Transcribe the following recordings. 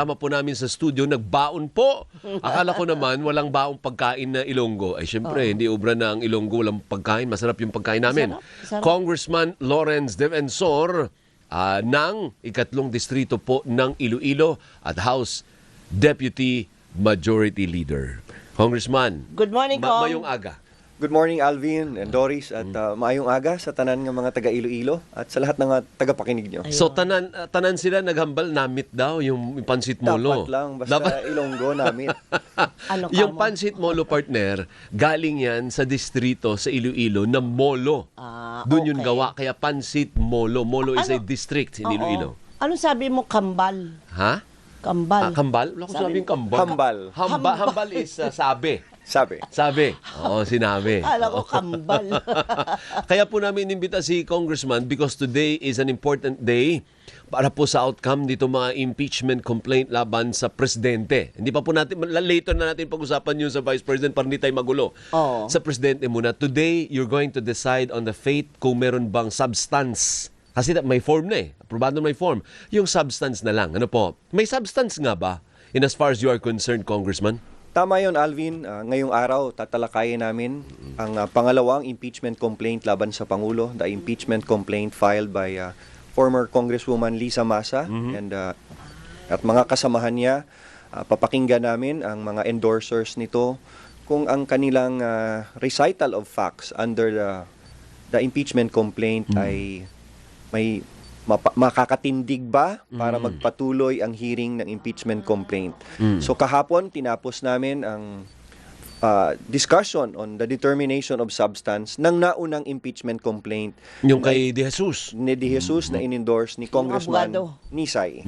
Tama po namin sa studio, nagbaon po. Akala ko naman walang baong pagkain na Ilonggo. Ay syempre, hindi ubra na ang Ilonggo, walang pagkain. Masarap yung pagkain namin. Sarap. Congressman Lawrence Defensor ng ikatlong distrito po ng Iloilo at House Deputy Majority Leader. Congressman, Good morning, Kong. mayong aga. Good morning, Alvin and Doris, at maayong aga sa tanan ng mga taga Iloilo at sa lahat ng mga tagapakinig nyo. So tanan sila naghambal namit daw yung pansit molo. Dapat lang, basta Ilonggo namin. Ano ka Yung mo? pansit molo, partner, galing yan sa distrito sa Iloilo na molo. Doon yung okay. gawa, kaya pansit molo. Molo is a Ano? district in Oo. Iloilo. Ano sabi mo, kambal? Ha? Kambal. Kambal? Wala ko sabing kambal. Hambal, Hambal is sabi. sabi. Sabi. Oo, sinabi. Alam ko, Oo. kambal. Kaya po namin inimbita si Congressman because today is an important day para po sa outcome dito mga impeachment complaint laban sa presidente. Hindi pa po natin, later na natin pag-usapan yun sa Vice President para hindi tayo magulo. Oo. Sa presidente muna. Today, you're going to decide on the fate kung meron bang substance. Kasi may form na eh. Aprobado may form. Yung substance na lang. Ano po? May substance nga ba in as far as you are concerned, Congressman? Tama yon, Alvin. Ngayong araw, tatalakayin namin ang pangalawang impeachment complaint laban sa Pangulo, the impeachment complaint filed by former Congresswoman Lisa Masa and at mga kasamahan niya. Papakinggan namin ang mga endorsers nito kung ang kanilang recital of facts under the impeachment complaint ay may makakatindig ba para magpatuloy ang hearing ng impeachment complaint. So kahapon, tinapos namin ang discussion on the determination of substance ng naunang impeachment complaint Yung kay De Jesus. ni De Jesus na in-endorse ni Congressman abogado. Nisay.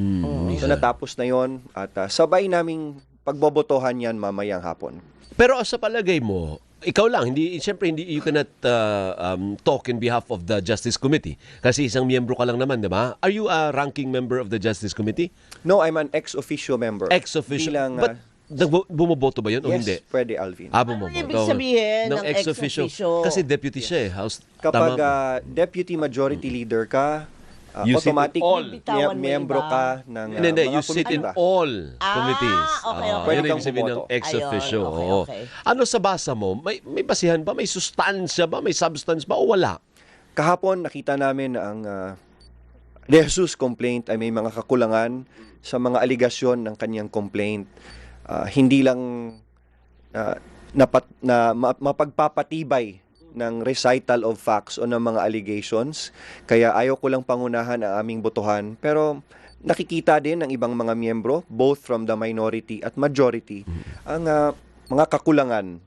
So natapos na yon at sabay naming pagbobotohan yan mamayang hapon. Pero sa palagay mo, ikaw lang, siyempre hindi, you cannot talk in behalf of the Justice Committee. Kasi isang miyembro ka lang naman, di ba? Are you a ranking member of the Justice Committee? No, I'm an ex-officio member. Ex-officio? Bilang, But bumoboto ba yun o yes, hindi? pwede, Alvin. Bumoboto. Ano ibig sabihin ng ex-officio? Kasi deputy siya eh. House, Kapag tama. deputy majority leader ka, You sit in automatic all. Bitawan mo miyembro iba. ka ng Hindi, mga you sit in komite. all committees. Okay, okay. Pwede Yun ang kang ibig sabihin ng bumoto. ex-officio. Ayun, okay, Oo. okay. Ano sa basa mo? May basihan ba? May sustansya ba? May substance ba? O wala? Kahapon, nakita namin na ang De Jesus complaint ay may mga kakulangan sa mga aligasyon ng kanyang complaint. Hindi lang mapagpapatibay ng recital of facts o ng mga allegations. Kaya ayaw ko lang pangunahan ang aming botohan. Pero nakikita din ng ibang mga miyembro, both from the minority at majority, ang mga kakulangan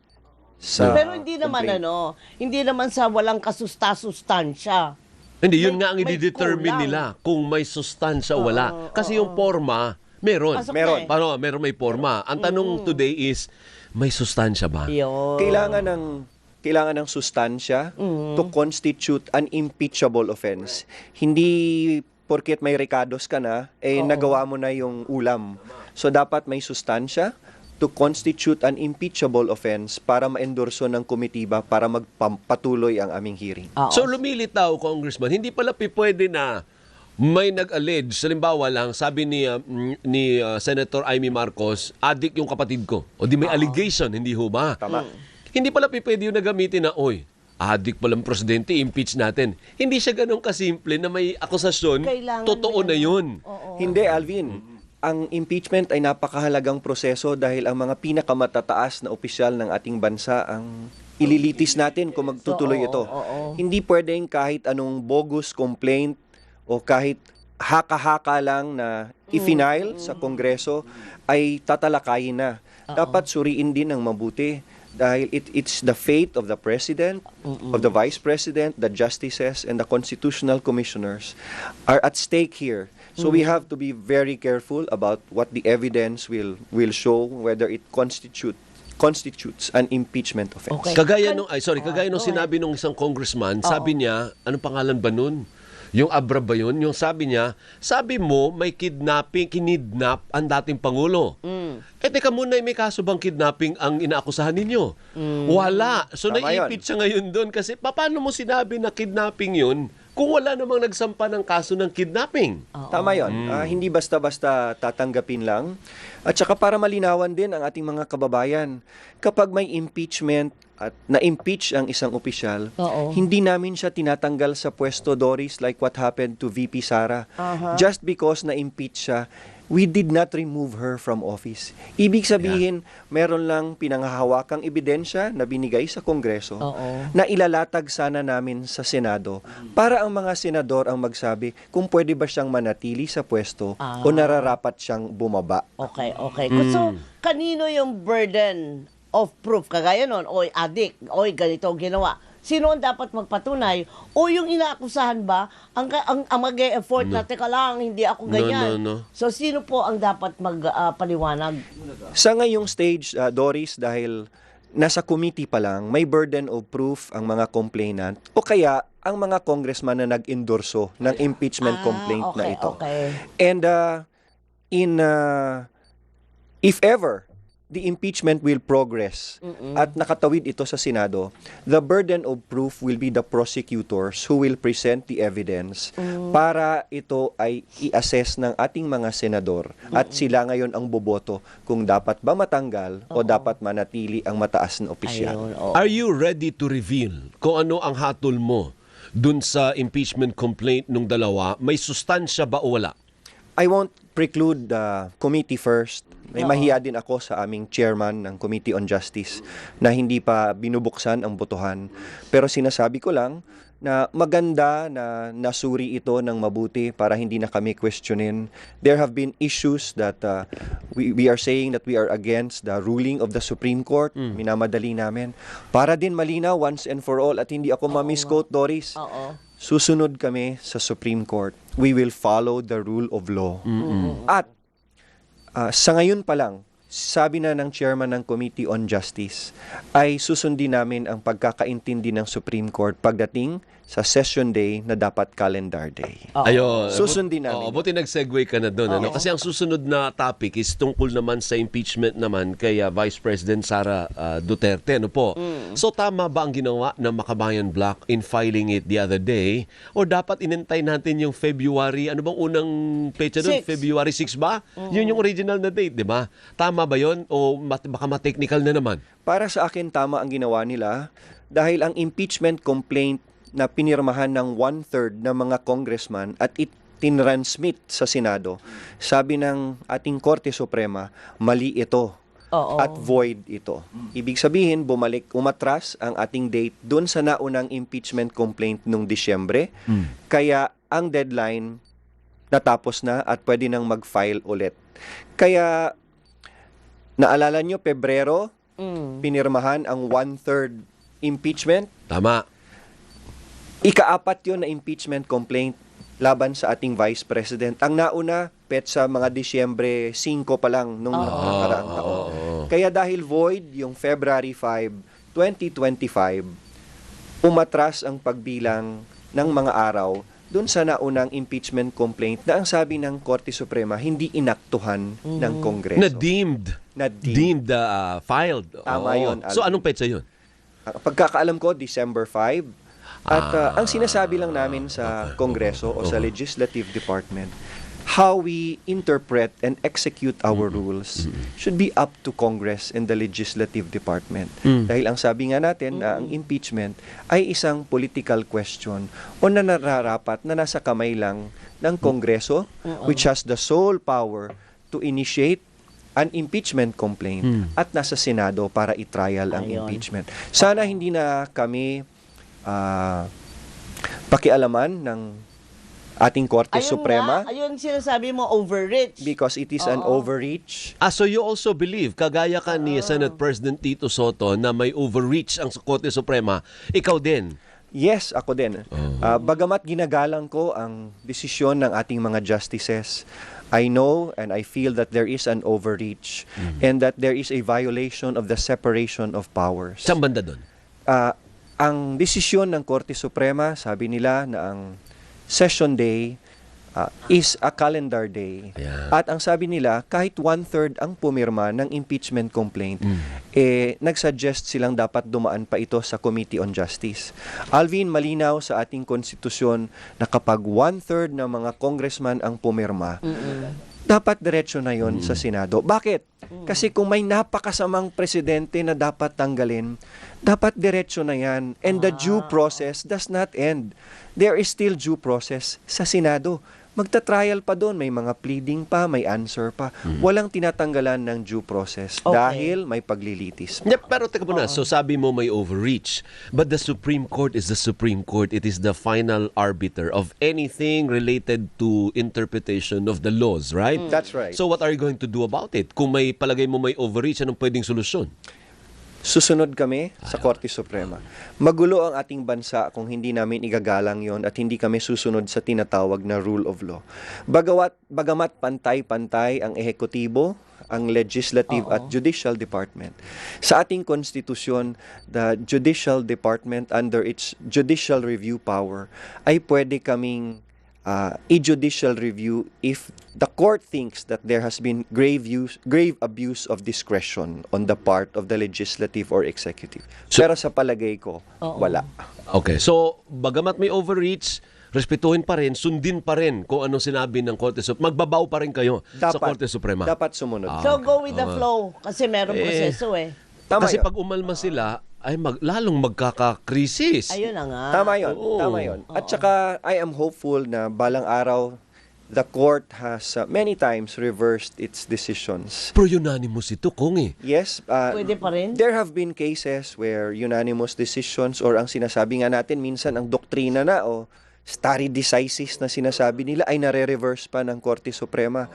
sa Pero hindi naman complaint. hindi naman sa walang kasustansya. Hindi, yun May- nga ang may i-determine kulang. nila kung may sustansya o wala. Kasi yung forma, meron. Pasok Meron. na eh. Paano? Meron may forma. Ang tanong today is, may sustansya ba? Yun. Kailangan ng sustansya to constitute an impeachable offense. Hindi porket may recados ka na, nagawa mo na yung ulam. So dapat may sustansya to constitute an impeachable offense para ma-endorso ng komitiba para magpatuloy ang aming hearing. Oo. So lumilitaw, Congressman, hindi pala pwede na may nag-allege, halimbawa lang, sabi ni Senator Amy Marcos, adik yung kapatid ko. O di may allegation, hindi ho ba? Tama. Hindi pala pwede yung nagamitin na, oy, adik palang presidente, impeach natin. Hindi siya ganun kasimple na may akusasyon, Kailangan totoo may na yun. Hindi, Alvin. Ang impeachment ay napakahalagang proseso dahil ang mga pinakamatataas na opisyal ng ating bansa ang ililitis natin kung magtutuloy ito. Hindi pwedeng kahit anong bogus complaint o kahit haka-haka lang na i-file sa Kongreso ay tatalakayin na. Dapat suriin din ng mabuti dahil it's the fate of the President, of the Vice President, the Justices, and the Constitutional Commissioners are at stake here. So we have to be very careful about what the evidence will show, whether it constitutes an impeachment offense. Okay. Kagaya nung go sinabi nung isang congressman, sabi niya, anong pangalan ba nun? Yung Abra ba yun? Yung sabi niya, sabi mo may kinidnap ang dating Pangulo. Teka muna, may kaso bang kidnapping ang inaakusahan ninyo? Wala. So Tama naiipit siya ngayon doon kasi paano mo sinabi na kidnapping yun? kung wala namang nagsampa ng kaso ng kidnapping. Tama yun. Hindi basta-basta tatanggapin lang. At saka para malinawan din ang ating mga kababayan, kapag may impeachment at na-impeach ang isang opisyal, Oo. hindi namin siya tinatanggal sa pwesto, Doris, like what happened to VP Sara. Just because na-impeach siya, we did not remove her from office. Ibig sabihin, meron lang pinanghahawakang ebidensya na binigay sa Kongreso Oo. na ilalatag sana namin sa Senado para ang mga senador ang magsabi kung pwede ba siyang manatili sa pwesto o nararapat siyang bumaba. Okay. So, kanino yung burden of proof? Kagaya nun, oy, addict, oy, ganito ang ginawa. Sino ang dapat magpatunay? O yung inaakusahan ba, ang mag-e-effort na, teka lang, hindi ako ganyan. No. So, sino po ang dapat magpaliwanag? Sa ngayong stage, Doris, dahil nasa committee pa lang, may burden of proof ang mga complainant o kaya ang mga congressman na nag-endorso ng impeachment complaint na ito. Okay. And if ever the impeachment will progress at nakatawid ito sa Senado, the burden of proof will be the prosecutors who will present the evidence para ito ay i-assess ng ating mga senador at sila ngayon ang boboto kung dapat ba matanggal o dapat manatili ang mataas na opisyal. Ayun, Are you ready to reveal kung ano ang hatol mo dun sa impeachment complaint nung dalawa? May sustansya ba o wala? I won't preclude the committee first. May mahiya din ako sa aming chairman ng Committee on Justice na hindi pa binubuksan ang botohan. Pero sinasabi ko lang na maganda na nasuri ito ng mabuti para hindi na kami questionin. There have been issues that we are saying that we are against the ruling of the Supreme Court. Minamadali namin. Para din malinaw once and for all at hindi ako ma-misquote, Doris. Susunod kami sa Supreme Court. We will follow the rule of law. At sa ngayon pa lang, sabi na ng chairman ng Committee on Justice, ay susundin namin ang pagkakaintindi ng Supreme Court pagdating sa session day na dapat calendar day. Ayun. Susundin namin. Buti nag-segue ka na doon. Ano? Kasi ang susunod na topic is tungkol naman sa impeachment naman kay Vice President Sara Duterte. Ano po? So tama ba ang ginawa ng Makabayan Bloc in filing it the other day? O dapat inintay natin yung February, ano bang unang petsa doon? 6. February 6 ba? Yun yung original na date, di ba? Tama ba yun? O baka ma-technical na naman? Para sa akin, tama ang ginawa nila dahil ang impeachment complaint na pinirmahan ng 1/3 ng mga congressman at tinransmit sa Senado, sabi ng ating Korte Suprema, mali ito at void ito. Ibig sabihin, umatras ang ating date doon sa naunang impeachment complaint nung Disyembre, kaya ang deadline natapos na at pwede nang mag-file ulit. Kaya, naalala nyo, Pebrero, pinirmahan ang 1/3 impeachment. Tama. Ika-4 yun na impeachment complaint laban sa ating Vice President. Ang nauna, petsa mga Disyembre 5 pa lang nung nakaraang taon. Kaya dahil void yung February 5, 2025, umatras ang pagbilang ng mga araw dun sa naunang impeachment complaint na ang sabi ng Korte Suprema, hindi inaktuhan ng Kongreso. Na-deemed. Deemed filed. Tama yun, So Alvin. anong petsa yun? Pagkakaalam ko, December 5. At ang sinasabi lang namin sa Kongreso o sa Legislative Department, how we interpret and execute our rules should be up to Congress and the Legislative Department. Dahil ang sabi nga natin na ang impeachment ay isang political question o na nararapat na nasa kamay lang ng Kongreso, which has the sole power to initiate an impeachment complaint at nasa Senado para i-trial ang impeachment. Sana hindi na kami pakialaman ng ating Korte Suprema Ayun sinasabi mo, overreach. because it is an overreach. So you also believe, kagaya ka ni Senate President Tito Soto na may overreach ang Korte Suprema, ikaw din? Yes, ako din. Bagamat ginagalang ko ang desisyon ng ating mga justices, I know and I feel that there is an overreach and that there is a violation of the separation of powers. Saan banda doon? Ang desisyon ng Korte Suprema, sabi nila na ang session day is a calendar day. Ayan. At ang sabi nila, kahit 1/3 ang pumirma ng impeachment complaint, nagsuggest silang dapat dumaan pa ito sa Committee on Justice. Alvin, malinaw sa ating konstitusyon na kapag 1/3 ng mga congressman ang pumirma, dapat diretso na yon sa Senado. Bakit? Kasi kung may napakasamang presidente na dapat tanggalin, dapat diretso na yan. And the due process does not end. There is still due process sa Senado. Magta-trial pa doon, may mga pleading pa, may answer pa. Walang tinatanggalan ng due process dahil may paglilitis. Yeah, pero teka muna, so sabi mo may overreach. But the Supreme Court is the Supreme Court. It is the final arbiter of anything related to interpretation of the laws, right? That's right. So what are you going to do about it? Kung may palagay mo may overreach, anong pwedeng solusyon? Susunod kami sa Korte Suprema. Magulo ang ating bansa kung hindi namin igagalang yon at hindi kami susunod sa tinatawag na rule of law. Bagamat pantay-pantay ang ehekutibo, ang legislative at judicial department. Sa ating konstitusyon, the judicial department under its judicial review power ay pwede kaming i-judicial review if the court thinks that there has been grave abuse of discretion on the part of the legislative or executive. Pero sa palagay ko, wala. Okay, so bagamat may overreach, respetuhin pa rin, sundin pa rin kung ano sinabi ng Korte Suprema. Magbabaw pa rin kayo sa Korte Suprema. Dapat sumunod. So go with the flow kasi meron proseso Tama Kasi yun. pag umalma sila, ay lalong magkakakrisis. Ayun na nga. Tama yun. Tama yun. At saka, I am hopeful na balang araw, the court has many times reversed its decisions. Pero unanimous ito, Kong eh. Yes. Pwede pa rin? There have been cases where unanimous decisions or ang sinasabi nga natin minsan ang doktrina na o stare decisis na sinasabi nila ay nare-reverse pa ng Korte Suprema.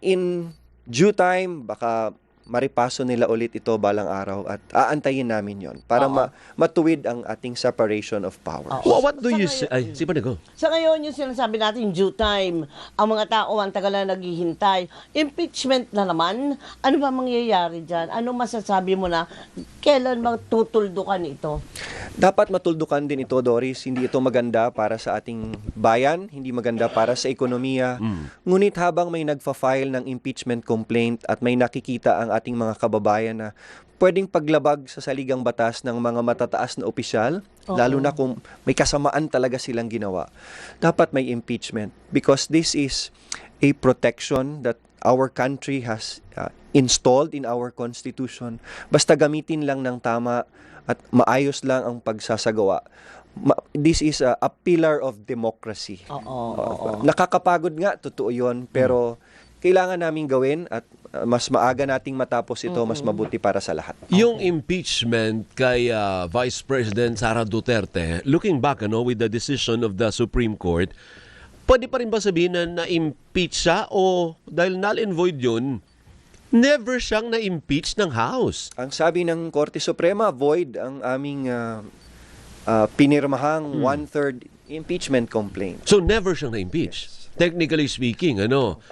In due time, baka maripaso nila ulit ito balang araw at aantayin namin yon para matuwid ang ating separation of power. What do you say? Ay, si Panigo. Sa ngayon, yung sinasabi natin, due time, ang mga tao ang tagal na naghihintay. Impeachment na naman, ano ba mangyayari dyan? Ano masasabi mo na kailan magtutuldukan ito? Dapat matuldukan din ito, Doris. Hindi ito maganda para sa ating bayan, hindi maganda para sa ekonomiya. Ngunit habang may nagfa-file ng impeachment complaint at may nakikita ang ating mga kababayan na pwedeng paglabag sa saligang batas ng mga matataas na opisyal, lalo na kung may kasamaan talaga silang ginawa, dapat may impeachment because this is a protection that our country has installed in our constitution. Basta gamitin lang ng tama at maayos lang ang pagsasagawa. This is a pillar of democracy. Nakakapagod nga, totoo yun, pero kailangan namin gawin at mas maaga nating matapos ito, mas mabuti para sa lahat. Yung impeachment kay Vice President Sara Duterte, looking back with the decision of the Supreme Court, pwede pa rin ba sabihin na na-impeach siya o dahil null and void yun, never siyang na-impeach ng House? Ang sabi ng Korte Suprema, void ang aming pinirmahang 1/3 impeachment complaint. So never siyang na-impeach? Technically speaking,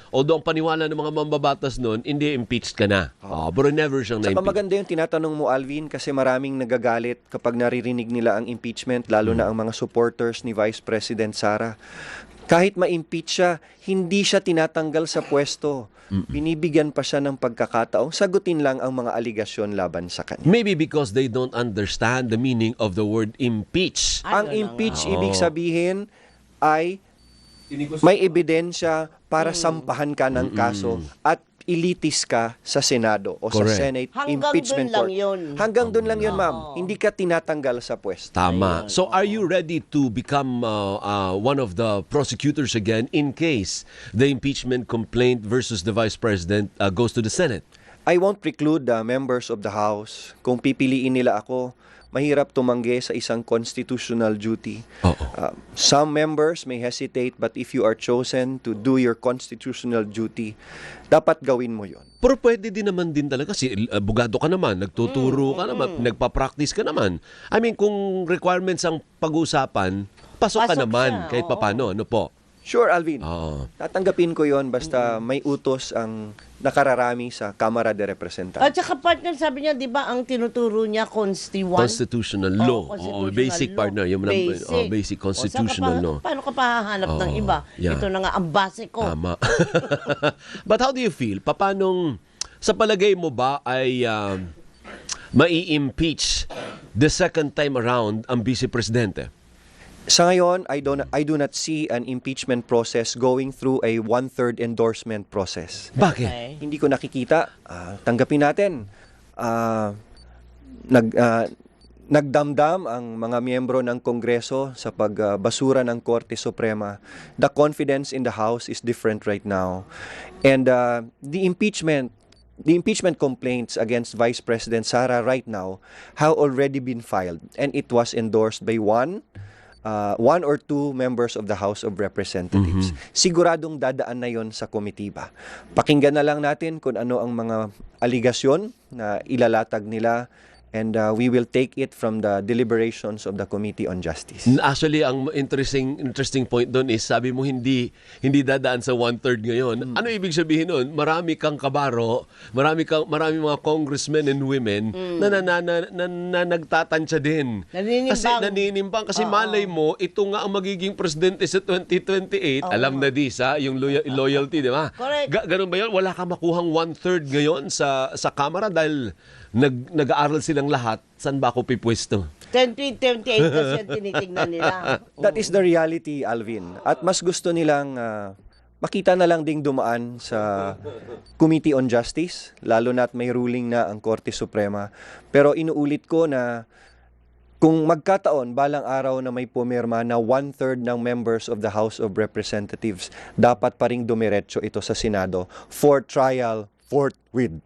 although ang paniwala ng mga mambabatas noon, hindi impeached ka na. Pero never siyang Saka na-impeach. maganda yung tinatanong mo, Alvin, kasi maraming nagagalit kapag naririnig nila ang impeachment, lalo na ang mga supporters ni Vice President Sara. Kahit ma-impeach siya, hindi siya tinatanggal sa pwesto. Binibigyan pa siya ng pagkakataong sagutin lang ang mga aligasyon laban sa kanya. Maybe because they don't understand the meaning of the word impeach. Ang impeach, ibig sabihin ay may ebidensya para sampahan ka ng kaso at ilitis ka sa Senado o Correct. sa Senate Hanggang Impeachment dun lang Court. yun. Hanggang doon lang yun, ma'am. Hindi ka tinatanggal sa pwesto. Tama. So are you ready to become one of the prosecutors again in case the impeachment complaint versus the Vice President goes to the Senate? I won't preclude the members of the House. Kung pipiliin nila ako, mahirap tumanggi sa isang constitutional duty. Some members may hesitate, but if you are chosen to do your constitutional duty, dapat gawin mo yon. Pero pwede din naman din talaga kasi abogado ka naman, nagtuturo ka naman, nagpa-practice ka naman. I mean, kung requirements ang pag-usapan, pasok ka Pasok naman siya, kahit papano. Ano po? Sure, Alvin. Oo. Tatanggapin ko yon basta may utos ang nakararami sa Kamara de Representantes. At saka partner, sabi niya, di ba, ang tinuturo niya, Constitutional law. Constitutional Basic law. partner. Yung basic constitutional law. Paano ka pahahanap ng iba? Yeah. Ito na nga ang base ko. Tama. But how do you feel? Papanong, sa palagay mo ba ay mai-impeach the second time around ang Vice Presidente? Sa ngayon, I do not see an impeachment process going through a one-third endorsement process. Bakit? Okay. Hindi ko nakikita. Tanggapin natin. Nagdamdam ang mga miyembro ng Kongreso sa pagbasura ng Korte Suprema. The confidence in the House is different right now. And the impeachment complaints against Vice President Sara right now have already been filed, and it was endorsed by one or two members of the House of Representatives. Siguradong dadaan na yon sa komitiba. Pakinggan na lang natin kung ano ang mga aligasyon na ilalatag nila, and we will take it from the deliberations of the Committee on Justice. Actually, ang interesting point doon is, sabi mo hindi dadaan sa one-third ngayon. Ano ibig sabihin nun? Marami kang kabaro, marami mga congressmen and women na nagtatansya din. Naninimbang. Kasi malay mo, ito nga ang magiging presidente sa 2028. Alam na yung loyalty, di ba? Correct. Ganun ba yun? Wala ka makuhang one-third ngayon sa Kamara dahil nag-aaral silang lahat, saan ba ako pipwesto? 28% tinitingnan nila. That is the reality, Alvin. At mas gusto nilang makita na lang ding dumaan sa Committee on Justice, lalo na't may ruling na ang Korte Suprema. Pero inuulit ko na kung magkataon balang araw na may pumirma na one-third ng members of the House of Representatives, dapat pa ring dumiretso ito sa Senado for trial forthwith.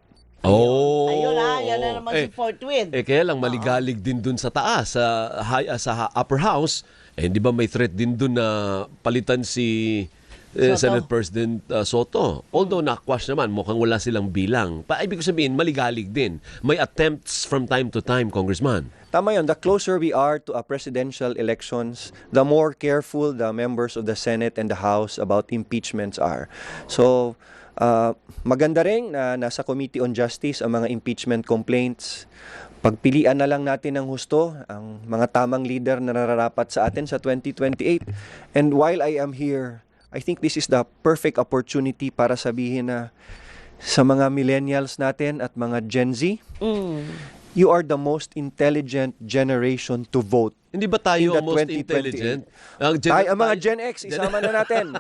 Ayun yan na naman si Fort Wayne. Kaya lang maligalig din dun sa taas, sa upper house. Di ba may threat din dun na palitan si Soto. Senate President Soto. Although na-quash naman, mukhang wala silang bilang. Ibig ko sabihin, maligalig din. May attempts from time to time, Congressman. Tama yun. The closer we are to a presidential elections, the more careful the members of the Senate and the House about impeachments are. So, maganda rin na nasa Committee on Justice ang mga impeachment complaints. Pagpilian na lang natin ng husto ang mga tamang leader na nararapat sa atin sa 2028. And while I am here, I think this is the perfect opportunity para sabihin na sa mga millennials natin at mga Gen Z, you are the most intelligent generation to vote. Hindi ba tayo in the ang most 2028. intelligent? Ang mga Gen X, isama na natin.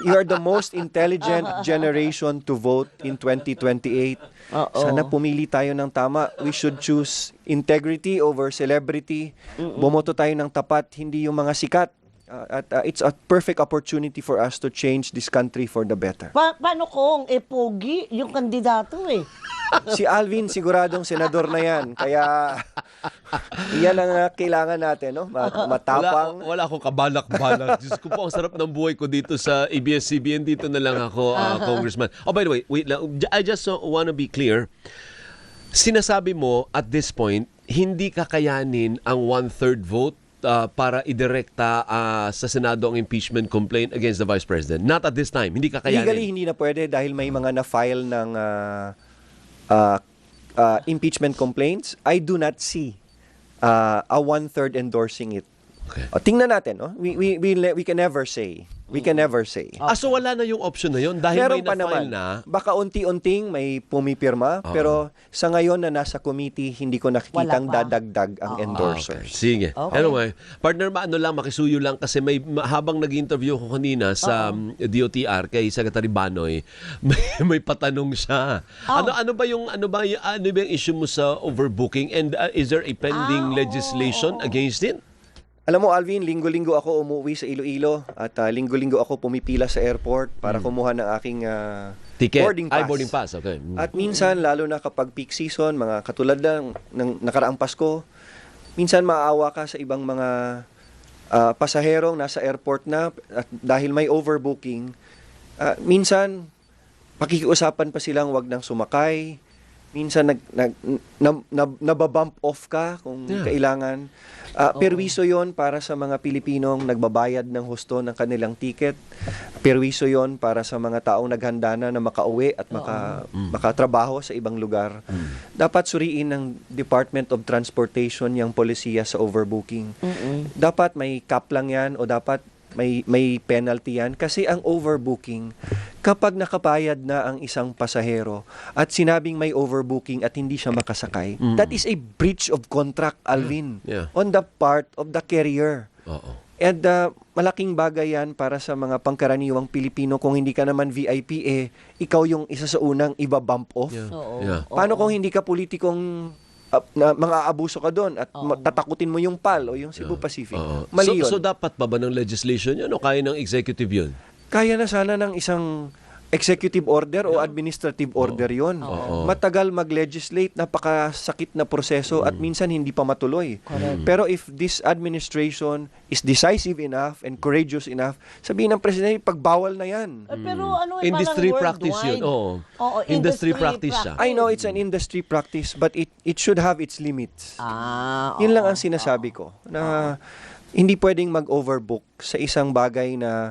You are the most intelligent generation to vote in 2028. Sana pumili tayo ng tama. We should choose integrity over celebrity. Bumoto tayo ng tapat, hindi yung mga sikat. It's a perfect opportunity for us to change this country for the better. Paano kung pogi yung kandidato Si Alvin, siguradong senador na yan. Kaya, yan ang kailangan natin, no? Matapang. Wala akong kabalak-balak. Diyos ko po, ang sarap ng buhay ko dito sa ABS-CBN. Dito na lang ako, Congressman. Oh, by the way, wait lang. I just want to be clear. Sinasabi mo, at this point, hindi kakayanin ang one-third vote para idirekta sa Senado ang impeachment complaint against the Vice President. Not at this time. Hindi kakayanin. Legally, hindi na pwede dahil may mga na-file ng impeachment complaints. I do not see a one-third endorsing it. Okay. Tingnan natin, no? We can never say. We can never say. So wala na yung option na yun dahil Meron may pa na-file naman. na. Baka unti-unting may pumipirma, pero sa ngayon na nasa committee, hindi ko nakikitang Wala pa. dadagdag ang endorsers. Sige. Okay. Anyway, partner, makisuyo lang kasi habang nag-interview ko kanina sa DOTR kay Secretary Banoy, may patanong siya. Ano ba yung issue mo sa overbooking, and is there a pending legislation against it? Alam mo, Alvin, linggo-linggo ako umuwi sa Iloilo at linggo-linggo ako pumipila sa airport para kumuha ng aking Ticket. boarding pass. Okay. At minsan, lalo na kapag peak season, mga katulad ng nakaraang Pasko, minsan maaawa ka sa ibang mga pasaherong nasa airport na at dahil may overbooking, minsan pakikiusapan pa silang wag nang sumakay. Minsan nababump off ka kung kailangan. Perwiso yon para sa mga Pilipinong nagbabayad ng husto ng kanilang ticket. Perwiso yon para sa mga taong naghanda na makauwi at makatrabaho sa ibang lugar. Dapat suriin ng Department of Transportation yung polisiya sa overbooking. Dapat may cap lang yan o dapat may penalty yan. Kasi ang overbooking, kapag nakapayad na ang isang pasahero at sinabing may overbooking at hindi siya makasakay, that is a breach of contract, Alvin, Yeah. on the part of the carrier. Oo. And malaking bagay yan para sa mga pangkaraniwang Pilipino. Kung hindi ka naman VIP, ikaw yung isa sa unang iba-bump off. Yeah. Oo. Yeah. Paano kung hindi ka politikong na mga abuso ka doon at tatakutin mo yung PAL o yung Cebu Pacific? Oo. Mali yun. So dapat pa ba ng legislation yun o kaya ng executive yun? Kaya na sana ng isang executive order o administrative order yon. Oo. Matagal mag-legislate, napakasakit na proseso at minsan hindi pa matuloy. Pero if this administration is decisive enough and courageous enough, sabihin ng presidente, pagbawal na yan. Pero ano, Industry parang practice yun. worldwide. Oo. Oo, Industry practice siya. I know it's an industry practice, but it should have its limits. Yun lang ang sinasabi ko, na hindi pwedeng mag-overbook sa isang bagay na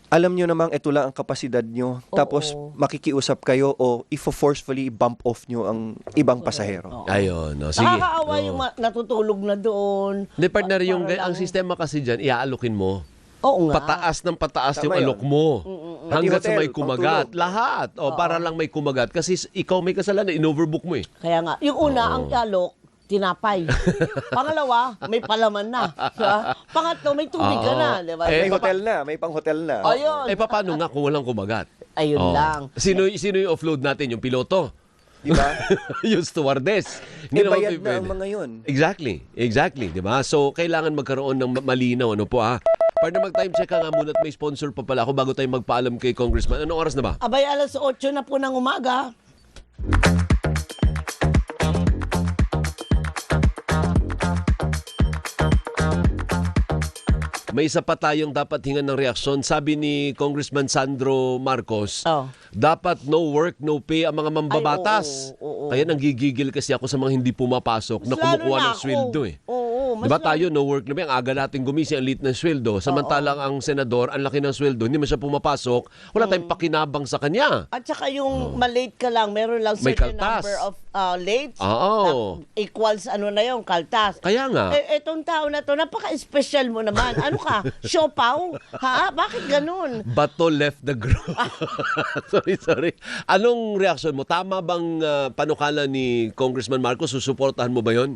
alam nyo namang ito lang ang kapasidad nyo, tapos makikiusap kayo o forcefully bump off nyo ang ibang pasahero. Ayun. No. Sige. Nakakaawa Oo. yung natutulog na doon. Hindi, partner, yung, Para ang sistema kasi dyan, iaalokin mo. Oo nga. Pataas ng pataas Tama yung yun. alok mo. Hanggat Pati sa may hotel, kumagat. pangtulog. Lahat. O, para lang may kumagat. Kasi ikaw may kasalanan, in-overbook mo eh. Kaya nga. Yung una, ang alok, tinapay. Pangalawa, may palaman na. Diba? Pangatlo, may tubig ka na. Diba? Eh, May hotel na, may pang-hotel na. Ayun. Eh, paano nga kung walang kumagat? Ayun Oh. lang. Sino yung offload natin? Yung piloto? Di ba? Yung stewardess. Bayad na pwede. ang mga yun. Exactly, 'di ba? So kailangan magkaroon ng malinaw ano po ha. Para mag-time check ka nga muna at may sponsor pa pala ako bago tayo magpaalam kay Congressman. Anong oras na ba? Abay, alas 8 na po ng umaga. May isa pa tayong dapat hingan ng reaksyon. Sabi ni Congressman Sandro Marcos, Oh. dapat no work, no pay ang mga mambabatas. Ay, oo. Kaya nanggigigil kasi ako sa mga hindi pumapasok na Mas lalo kumukuha na ng ako. sweldo eh. Oo. mas Diba lalo- tayo, no work na ba? Ang aga natin gumising, ang liit ng sweldo. Samantalang ang senador, ang laki ng sweldo, hindi man siya pumapasok, wala tayong pakinabang sa kanya. At saka yung malate ka lang, meron lang May certain kaltas. number of late. Oo. Equals ano na yung kaltas. Kaya nga. Etong tao na to, napaka-special mo naman. Ano ka? Siopaw? Ha? Bakit ganun? Bato left the group. sorry. Anong reaksyon mo? Tama bang panukala ni Congressman Marcos? Susuportahan mo ba yon?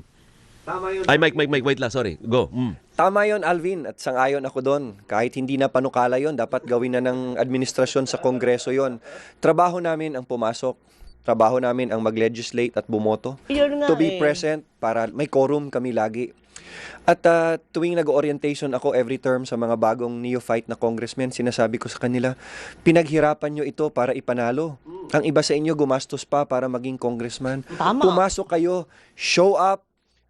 Tama yun. Ay, Mike, wait lang. Sorry. Go. Tama yon, Alvin, at sang-ayon ako doon. Kahit hindi na panukala yon, dapat gawin na ng administrasyon sa Kongreso yon. Trabaho namin ang pumasok. Trabaho namin ang mag-legislate at bumoto. Yun nga To be eh. present para may quorum kami lagi. At tuwing nag-orientation ako every term sa mga bagong neophyte na congressmen, sinasabi ko sa kanila, pinaghirapan nyo ito para ipanalo. Ang iba sa inyo gumastos pa para maging congressman. Tama. Pumasok kayo, show up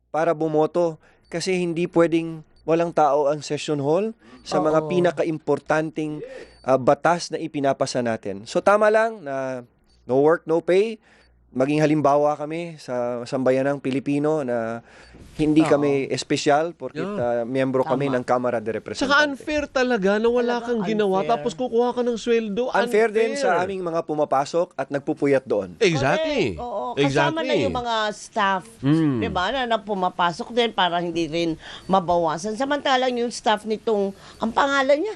para bumoto. Kasi hindi pwedeng walang tao ang session hall sa mga Oo. pinaka-importanting batas na ipinapasa natin. So tama lang na no work, no pay. Maging halimbawa kami sa sambayanang Pilipino na hindi kami espesyal porque miyembro kami Tama. ng Kamara de Saka Representantes. unfair talaga na wala kang Talagang ginawa unfair. tapos kukuha ka ng sweldo. Unfair din sa aming mga pumapasok at nagpupuyat doon. Exactly. Correct. Oo. Kasama na yung mga staff, diba, na pumapasok din para hindi rin mabawasan. Samantalang yung staff nitong, ang pangalan niya.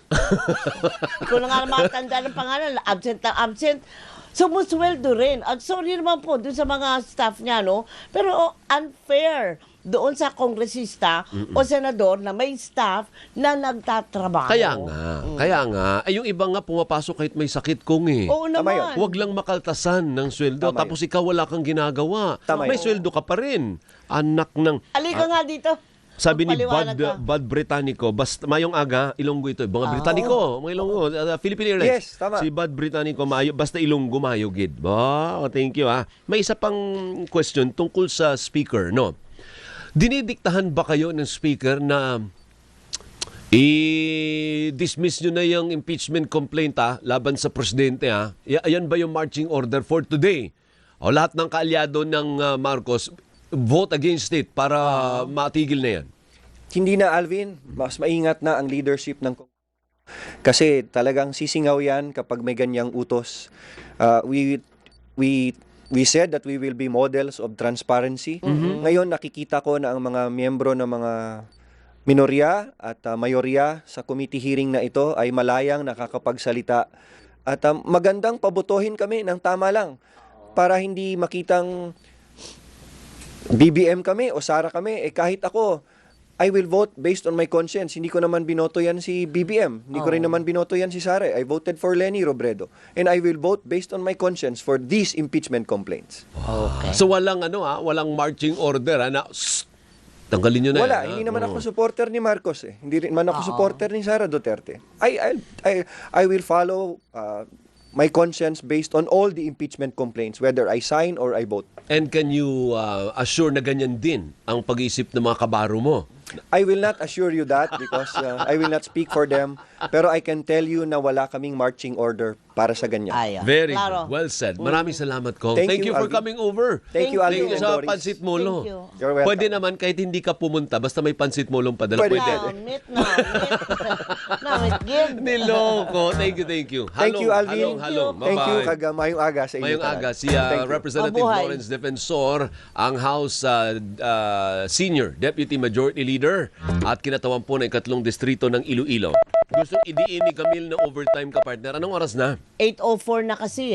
Ikaw na nga makatanda ng pangalan, absent na absent. Sumusweldo rin. At sorry naman po dun sa mga staff niya, no? Pero unfair doon sa kongresista o senador na may staff na nagtatrabaho. Kaya nga. Ay, yung iba nga pumapasok kahit may sakit kong eh. Oo Tama yun. naman. Huwag lang makaltasan ng sweldo. Tama Tapos ikaw wala kang ginagawa. Tama May yun. sweldo ka pa rin. Anak ng... Alika nga dito. Sabi ni Magpaliwanag ka. Bud Britannico, basta mayong aga, Ilonggo ito. Mga Britannico, mga Ilonggo, Philippine Airlines. Yes, tama. Si Bud Britannico, basta Ilonggo, mayo gid. Thank you ha. May isa pang question tungkol sa speaker, no? Dinidiktahan ba kayo ng speaker na i-dismiss nyo na yung impeachment complaint laban sa presidente ha? Ayan ba yung marching order for today? O lahat ng kaalyado ng Marcos, vote against it para matigil na yan. Hindi na, Alvin. Mas maingat na ang leadership ng kasi talagang sisingaw yan kapag may ganyang utos. We said that we will be models of transparency. Ngayon nakikita ko na ang mga miyembro ng mga minorya at mayorya sa committee hearing na ito ay malayang nakakapagsalita. At magandang pabotohin kami ng tama lang para hindi makitang BBM kami o Sara kami. Kahit ako, I will vote based on my conscience. Hindi ko naman binoto yan si BBM. Hindi ko rin naman binoto yan si Sara. I voted for Leni Robredo. And I will vote based on my conscience for these impeachment complaints. Okay. So walang walang marching order na tanggalin niyo na. Wala, yan, hindi naman ako supporter ni Marcos eh. Hindi rin man ako supporter ni Sara Duterte. I will follow my conscience based on all the impeachment complaints, whether I sign or I vote. And can you assure na ganyan din ang pag-iisip ng mga kabaro mo? I will not assure you that because I will not speak for them. Pero I can tell you na wala kaming marching order para sa ganyan. Ayan. Very Claro. good. Well said. Maraming salamat, Kong. Thank Thank you, you for Alvin. coming over. Thank you, Alvin Thank you and sa Doris. pansit molo. Thank you. You're welcome. Pwede naman kahit hindi ka pumunta, basta may pansit molong padala. Pwede. Pwede. Namit. Namit, give. Niloko. Thank you. Thank you, Alvin. Halong. Thank you, Bye-bye. mayong aga sa inyo. Mayong talaga. aga, si Thank you. Representative Mabuhay. Lawrence Defensor, ang House Senior Deputy Majority Leader at kinatawan po ng 3 distrito ng Iloilo. Gusto idiin ni Camille na overtime ka, partner. Anong oras na? 8:04 na kasi